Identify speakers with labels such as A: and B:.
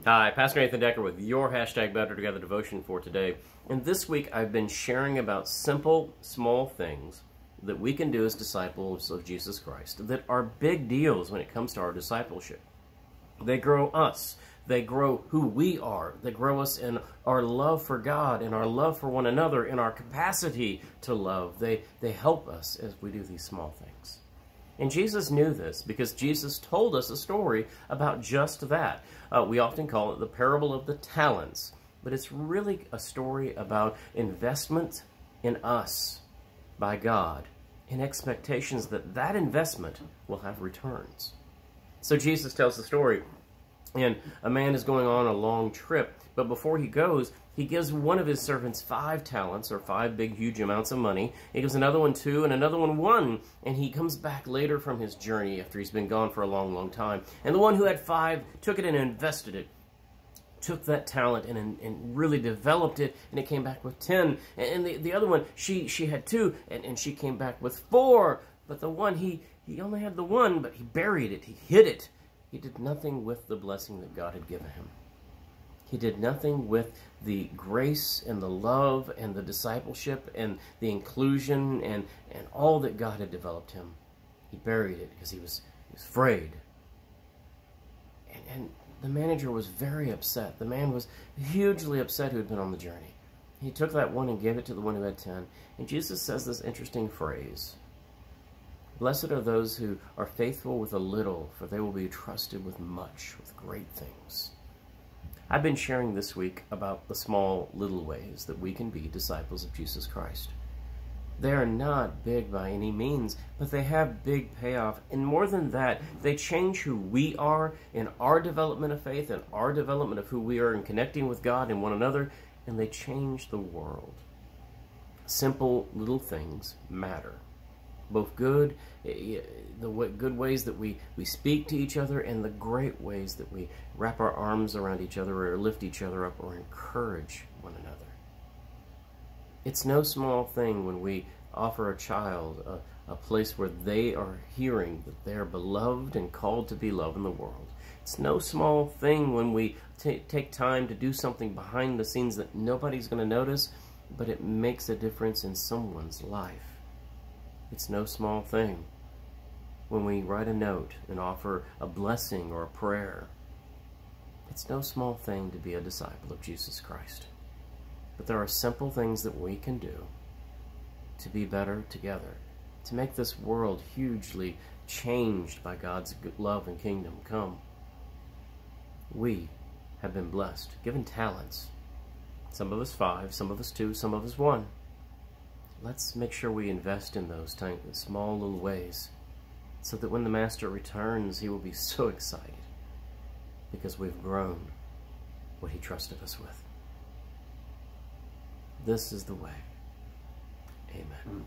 A: Hi, Pastor Nathan Decker with your hashtag Better Together devotion for today. And this week I've been sharing about simple, small things that we can do as disciples of Jesus Christ that are big deals when it comes to our discipleship. They grow us. They grow who we are. They grow us in our love for God, in our love for one another, in our capacity to love. They help us as we do these small things. And Jesus knew this because Jesus told us a story about just that. We often call it the parable of the talents, but it's really a story about investment in us by God in expectations that that investment will have returns. So Jesus tells the story, and a man is going on a long trip, but before he goes, he gives one of his servants 5 talents, or 5 big, huge amounts of money. He gives another one 2, and another one 1, and he comes back later from his journey after he's been gone for a long, long time. And the one who had 5 took it and invested it, took that talent and really developed it, and it came back with 10. And the other one, she had 2, and she came back with 4. But the one, he only had the 1, but he buried it, he hid it. He did nothing with the blessing that God had given him. He did nothing with the grace and the love and the discipleship and the inclusion and all that God had developed him. He buried it because he was afraid. And the manager was very upset. The man was hugely upset who had been on the journey. He took that 1 and gave it to the one who had 10. And Jesus says this interesting phrase: "Blessed are those who are faithful with a little, for they will be trusted with much, with great things." I've been sharing this week about the small, little ways that we can be disciples of Jesus Christ. They are not big by any means, but they have big payoff. And more than that, they change who we are in our development of faith and our development of who we are in connecting with God and one another, and they change the world. Simple little things matter. Both good, the good ways that we speak to each other, and the great ways that we wrap our arms around each other or lift each other up or encourage one another. It's no small thing when we offer a child a place where they are hearing that they are beloved and called to be loved in the world. It's no small thing when we take time to do something behind the scenes that nobody's going to notice, but it makes a difference in someone's life. It's no small thing when we write a note and offer a blessing or a prayer. It's no small thing to be a disciple of Jesus Christ. But there are simple things that we can do to be better together, to make this world hugely changed by God's love and kingdom come. We have been blessed, given talents. Some of us 5, some of us 2, some of us 1. Let's make sure we invest in those small little ways so that when the Master returns, he will be so excited because we've grown what he trusted us with. This is the way. Amen.